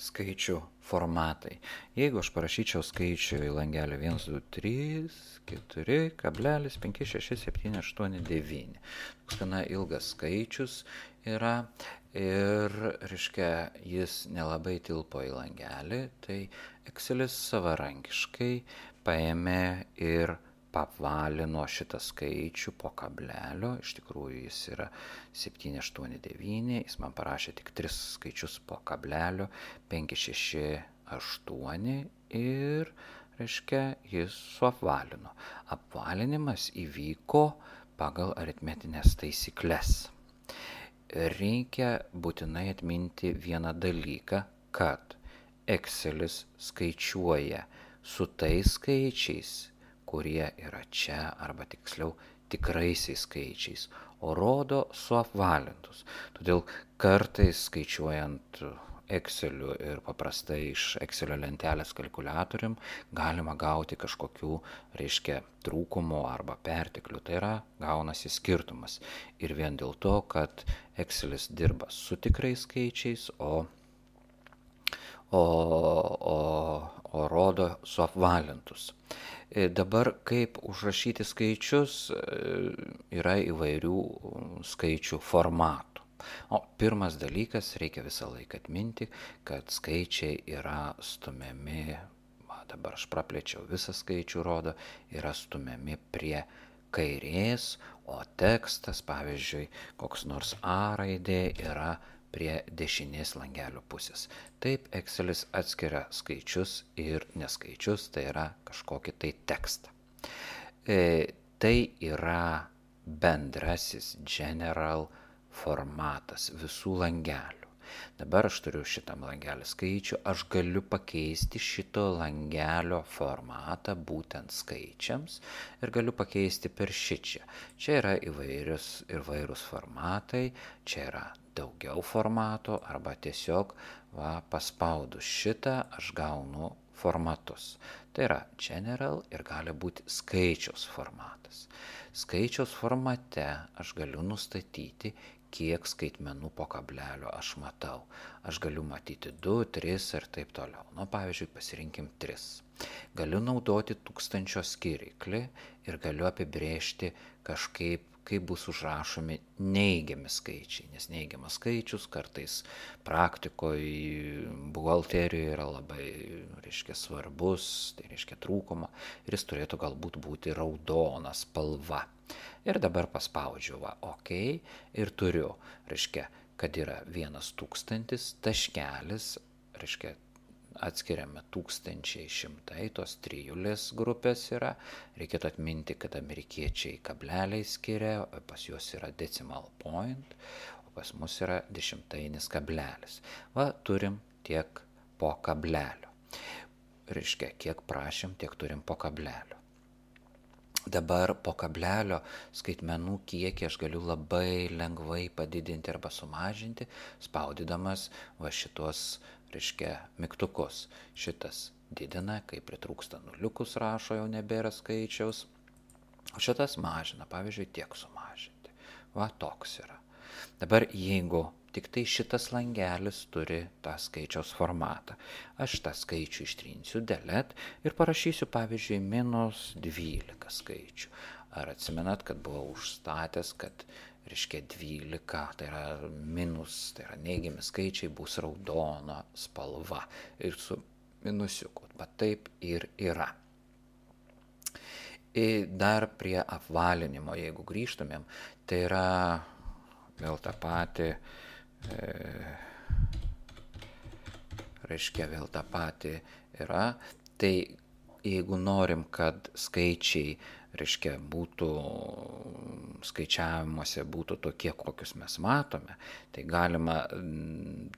skaičių formatai. Jeigu aš parašyčiau skaičių į langelį 1, 2, 3, 4,5, 6, 7, 8, 9. Toks gana ilgas skaičius yra ir, reiškia, jis nelabai tilpo į langelį, tai Excelis savarankiškai paėmė ir paapvalino šitą skaičių po kablelio, iš tikrųjų jis yra 7, 8, 9, jis man parašė tik 3 skaičius po kablelio, 5, 6, 8 ir, reiškia, jis suapvalino. Apvalinimas įvyko pagal aritmetinės taisykles. Reikia būtinai atminti vieną dalyką, kad Excelis skaičiuoja su tais skaičiais, kurie yra čia, arba tiksliau tikraisiais skaičiais, o rodo suapvalintus. Todėl kartais skaičiuojant Exceliu ir paprastai iš Excelio lentelės kalkuliatorium galima gauti kažkokių, reiškia, trūkumų arba perteklių. Tai yra, gaunasi skirtumas. Ir vien dėl to, kad Excelis dirba su tikrais skaičiais, o rodo suapvalintus. Dabar kaip užrašyti skaičius, yra įvairių skaičių formatų. O pirmas dalykas, reikia visą laiką atminti, kad skaičiai yra stumiami, dabar aš praplėčiau visą skaičių rodo, yra stumiami prie kairės, o tekstas, pavyzdžiui, koks nors A raidė yra prie dešinės langelio pusės. Taip Excelis atskiria skaičius ir neskaičius, tai yra kažkokį tai tekstą. Tai yra bendrasis general formatas visų langelių. Dabar aš turiu šitam langelį skaičių, aš galiu pakeisti šito langelio formatą būtent skaičiams ir galiu pakeisti per šičia. Čia yra įvairūs formatai, čia yra daugiau formato arba tiesiog paspaudus šitą aš gaunu formatus. Tai yra general ir gali būti skaičiaus formatas. Skaičiaus formate aš galiu nustatyti, kiek skaitmenų po kablelio aš matau. Aš galiu matyti 2, 3 ir taip toliau. Pavyzdžiui, pasirinkim 3. Galiu naudoti 1000 skiriklį ir galiu apibrėžti kažkaip, kaip bus užrašomi neigiami skaičiai, nes neigiamas skaičius kartais praktikoje, buhalterijoje yra labai, reiškia, svarbus, tai reiškia trūkumą, ir jis turėtų galbūt būti raudona spalva. Ir dabar paspaudžiu OK ir turiu, reiškia, kad yra 1000 taškelis, reiškia, atskiriame 1100, tos trijulės grupės yra. Reikėtų atminti, kad amerikiečiai kableliai skiria, o pas juos yra decimal point, o pas mus yra dešimtainis kablelis. Turim tiek po kablelio. Reiškia, kiek prašym, tiek turim po kablelio. Dabar po kablelio skaitmenų kiekį aš galiu labai lengvai padidinti arba sumažinti, spaudydamas šitos, reiškia, mygtukus. Šitas didina, kai pritrūksta nuliukus rašo, jau nebėra skaičiaus, o šitas mažina, pavyzdžiui, tiek sumažinti. Toks yra. Dabar jeigu tik tai šitas langelis turi tą skaičiaus formatą, aš tą skaičių ištrinsiu delete ir parašysiu, pavyzdžiui, -12 skaičių. Ar atsimenat, kad buvau užstatęs, kad, reiškia, 12, tai yra minus, tai yra neigiami skaičiai, bus raudona spalva ir su minusiuku. Bet taip ir yra. Ir dar prie apvalinimo, jeigu grįžtumėm, tai yra vėl tą patį, reiškia, vėl tą patį yra. Tai jeigu norim, kad skaičiai, reiškia, būtų skaičiavimuose būtų tokie, kokius mes matome, tai galima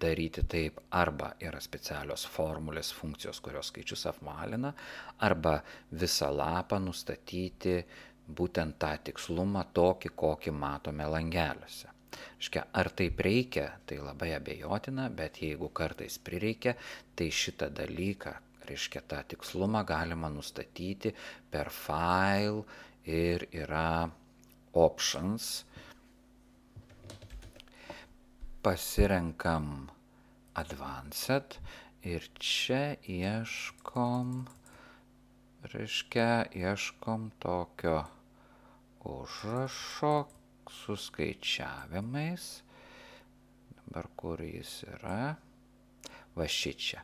daryti taip, arba yra specialios formulės funkcijos, kurios skaičius apvalina, arba visą lapą nustatyti būtent tą tikslumą tokį, kokį matome langeliuose. Reiškia, ar taip reikia, tai labai abejotina, bet jeigu kartais prireikia, tai šitą dalyką, reiškia, tą tikslumą galima nustatyti per file ir yra options. Pasirenkam advanced Ir čia ieškom tokio užrašo su skaičiavimais. Dabar kur jis yra? Va šičia.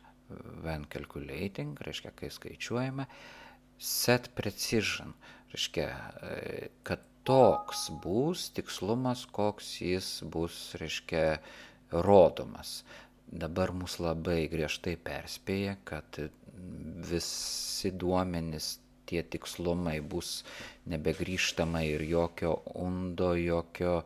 When calculating, reiškia, kai skaičiuojame. Set precision, reiškia, kad toks bus tikslumas, koks jis bus, reiškia, rodomas. Dabar mus labai griežtai perspėja, kad visi duomenys, tie tikslumai bus nebegrįžtamai ir jokio undo, jokio,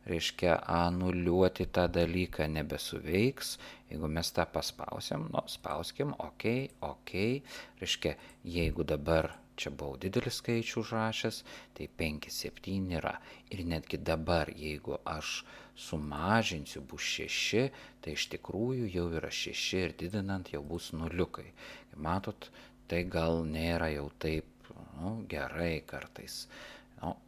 reiškia, anuliuoti tą dalyką nebesuveiks. Jeigu mes tą paspausim, spauskim, ok, reiškia, jeigu dabar čia buvau didelis skaičių užrašęs, tai 5, 7 yra. Ir netgi dabar, jeigu aš sumažinsiu, bus 6, tai iš tikrųjų jau yra 6 ir didinant jau bus nuliukai. Matot, tai gal nėra jau taip gerai kartais.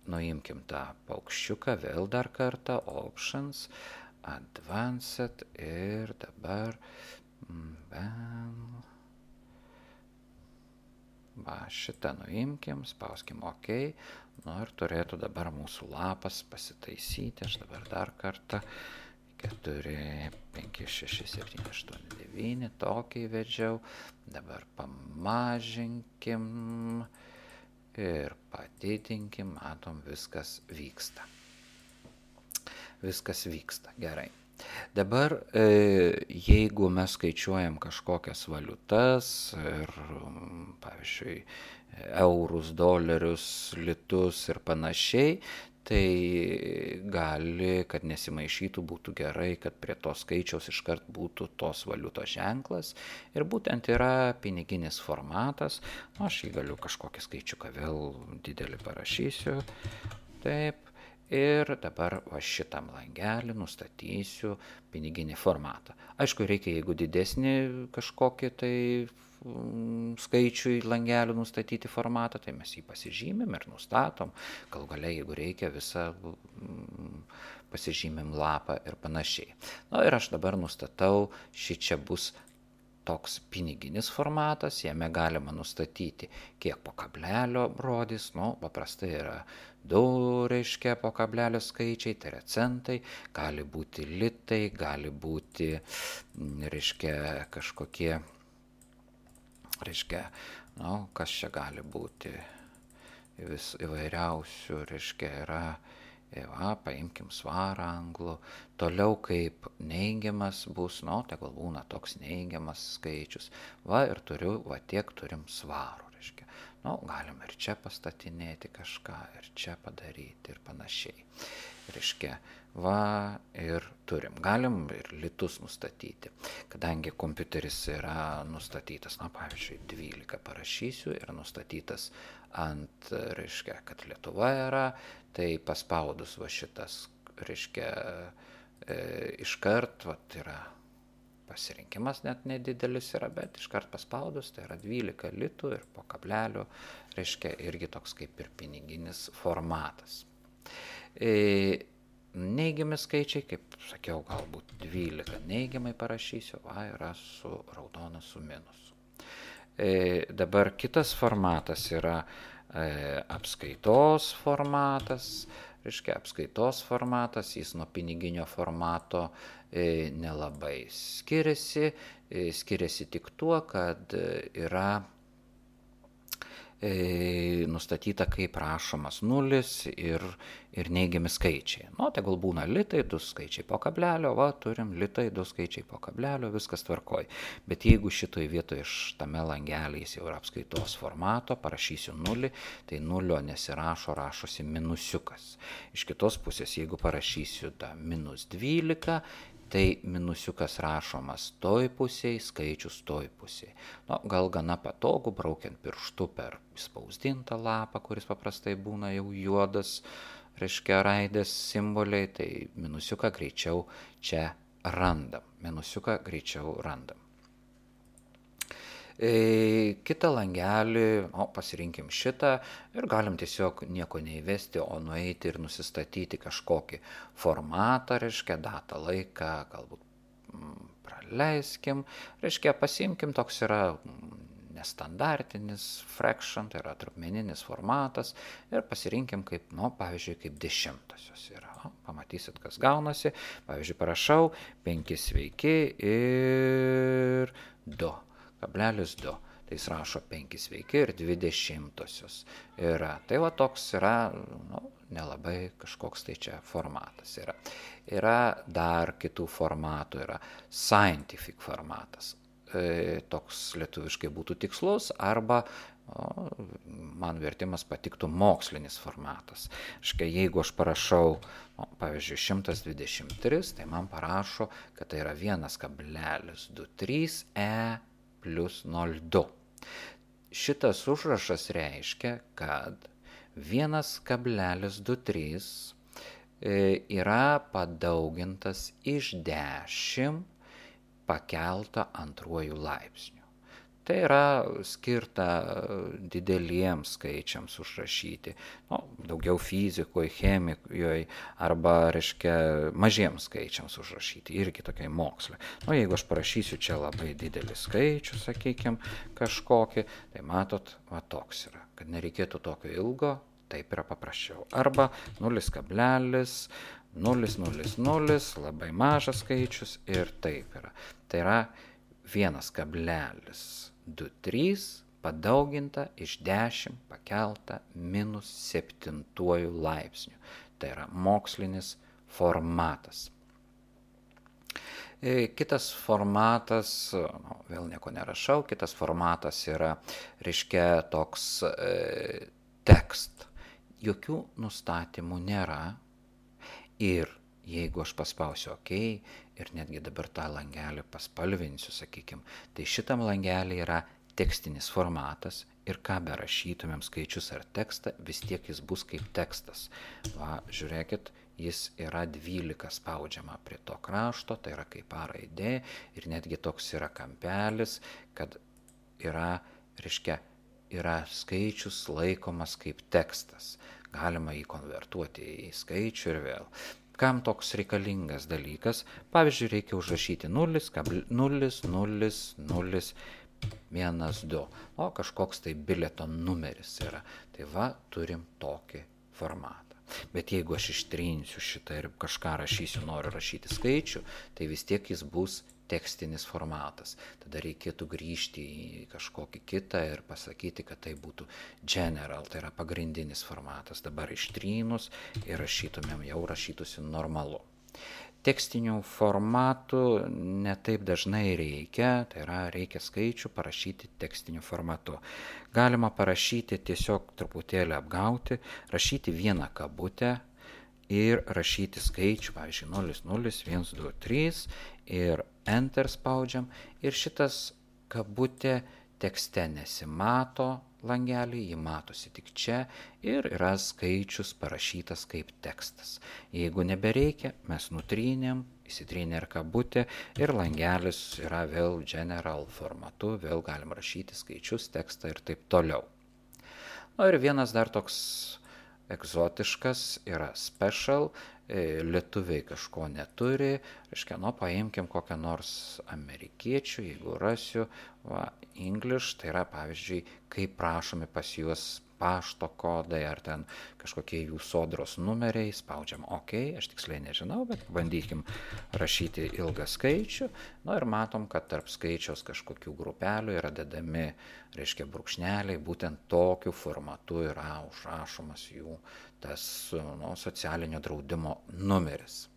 Nuimkim tą paukščiuką, vėl dar kartą, options, advanced ir dabar šitą nuimkim, spauskim ok, ir turėtų dabar mūsų lapas pasitaisyti. Aš dabar dar kartą 4, 5, 6, 7, 8, 9, tokį įvedžiau. Dabar pamažinkim ir padidinkim, matom, viskas vyksta. Viskas vyksta, gerai. Dabar, jeigu mes skaičiuojam kažkokias valiutas ir, pavyzdžiui, eurus, dolerius, litus ir panašiai, tai gali, kad nesimaišytų, būtų gerai, kad prie to skaičiaus iškart būtų tos valiutos ženklas. Ir būtent yra piniginis formatas. Aš jį galiu kažkokį skaičiuką vėl didelį parašysiu. Taip. Ir dabar šitam langelį nustatysiu piniginį formatą. Aišku, reikia, jeigu didesnį kažkokį tai skaičiui langelių nustatyti formatą, tai mes jį pasižymim ir nustatom. Gal galia, jeigu reikia, visą pasižymim lapą ir panašiai. Ir aš dabar nustatau, šičia bus toks piniginis formatas, jame galima nustatyti, kiek po kablelio rodys, paprastai yra 2, reiškia, po kablelio skaičiai, tai yra centai, gali būti litai, gali būti, reiškia, kažkokie, reiškia, kas čia gali būti, vis įvairiausių, reiškia, yra, paimkim svarą anglų, toliau kaip neigiamas bus, tegul būna toks neigiamas skaičius, ir tiek turim svarų, reiškia, galim ir čia pastatinėti kažką, ir čia padaryti ir panašiai, reiškia, ir turim, galim ir litus nustatyti, kadangi kompiuteris yra nustatytas, pavyzdžiui, 12 parašysiu ir nustatytas ant, reiškia, kad Lietuva yra, tai paspaudus šitas, reiškia, iškart, yra pasirinkimas net nedidelis yra, bet iškart paspaudus, tai yra 12 litų ir po kablelio, reiškia, irgi toks kaip ir piniginis formatas. Neigiami skaičiai, kaip sakiau, galbūt 12 neigiamai parašysiu, yra su raudona su minusu. Dabar kitas formatas yra apskaitos formatas, reiškia, apskaitos formatas, jis nuo piniginio formato nelabai skiriasi, skiriasi tik tuo, kad yra nustatyta, kaip rašomas nulis ir neigiami skaičiai. Tegul būna litai, 2 skaičiai po kablelio, turim litai, 2 skaičiai po kablelio, viskas tvarkoj. Bet jeigu šitoj vietoje tame langelį jis jau yra apskaitos formato, parašysiu 0, tai 0 nesirašo, rašosi minusiukas. Iš kitos pusės, jeigu parašysiu tą -12, tai minusiukas rašomas toj pusėj, skaičius toj pusėj. Gal gana patogu, braukiant pirštu per spausdintą lapą, kuris paprastai būna jau juodas, reiškia, raidės simboliai, tai minusiuką greičiau čia randam. Kitą langelį, pasirinkim šitą ir galim tiesiog nieko neįvesti, o nueiti ir nusistatyti kažkokį formatą, reiškia, datą, laiką, galbūt praleiskim, reiškia pasiimkim, toks yra nestandartinis fraction, tai yra trupmeninis formatas ir pasirinkim kaip, pavyzdžiui, kaip dešimtosios yra. Pamatysit, kas gaunasi. Pavyzdžiui, parašau 5 sveiki ir 2,2. Tai jis rašo 5 sveiki ir 20 yra. Tai va toks yra, nelabai kažkoks tai čia formatas yra. Yra dar kitų formatų, yra scientific formatas. Toks lietuviškai būtų tikslus arba man vertimas patiktų mokslinis formatas. Jeigu aš parašau, pavyzdžiui, 123, tai man parašo, kad tai yra 1,23 e plus 0,2. Šitas užrašas reiškia, kad 1,23 yra padaugintas iš 10 pakelta antruoju laipsniu. Tai yra skirta dideliems skaičiams užrašyti, daugiau fizikoje, chemijoje arba, mažiems skaičiams užrašyti, irgi tokiai moksle. Jeigu aš parašysiu čia labai didelį skaičių, sakykime, kažkokį, tai matot, va toks yra, kad nereikėtų tokio ilgo, taip yra paprasčiau. Arba 0,000, labai mažas skaičius ir taip yra. Tai yra 1,23 padauginta iš 10 pakelta -7 laipsniu. Tai yra mokslinis formatas. Kitas formatas, vėl nieko nerašau, kitas formatas yra, toks tekst. Jokių nustatymų nėra. Ir jeigu aš paspausiu OK ir netgi dabar tą langelį paspalvinsiu, sakykime, tai šitam langelį yra tekstinis formatas ir ką be rašytumėm skaičius ar tekstą, vis tiek jis bus kaip tekstas. Va, žiūrėkit, jis yra 12 spaudžiama prie to krašto, tai yra kaip A raidė ir netgi toks yra kampelis, kad yra skaičius laikomas kaip tekstas. Galima jį konvertuoti į skaičių ir vėl. Kam toks reikalingas dalykas? Pavyzdžiui, reikia užrašyti 0,0012. Kažkoks tai bilieto numeris yra. Tai va, turim tokį formatą. Bet jeigu aš ištrinsiu šitą ir kažką rašysiu, noriu rašyti skaičių, tai vis tiek jis bus tekstinis formatas. Tada reikėtų grįžti į kažkokį kitą ir pasakyti, kad tai būtų general, tai yra pagrindinis formatas. Dabar ištrynus ir rašytumėm, jau rašytųsi normalu. Tekstinių formatų netaip dažnai reikia, tai yra reikia skaičių parašyti tekstiniu formatu. Galima parašyti tiesiog truputėlį apgauti, rašyti vieną kabutę ir rašyti skaičių, pavyzdžiui, 0,0123 ir Enter spaudžiam ir šitas kabutė tekste nesimato langelį, jį matosi tik čia ir yra skaičius parašytas kaip tekstas. Jeigu nebereikia, mes nutrynėm, įsitrynė ir kabutė ir langelis yra vėl general formatu, vėl galim rašyti skaičius, tekstą ir taip toliau. Ir vienas dar toks egzotiškas yra special, lietuviai kažko neturi, paimkim kokią nors amerikiečių, jeigu rasiu, English, tai yra pavyzdžiui, kaip prašomi pas juos pašto kodai ar ten kažkokie jų sodros numeriai, spaudžiam OK, aš tiksliai nežinau, bet bandykim rašyti ilgą skaičių, ir matom, kad tarp skaičiaus kažkokių grupelių yra dedami, brūkšneliai, būtent tokiu formatu yra užrašomas jų tas socialinio draudimo numeris.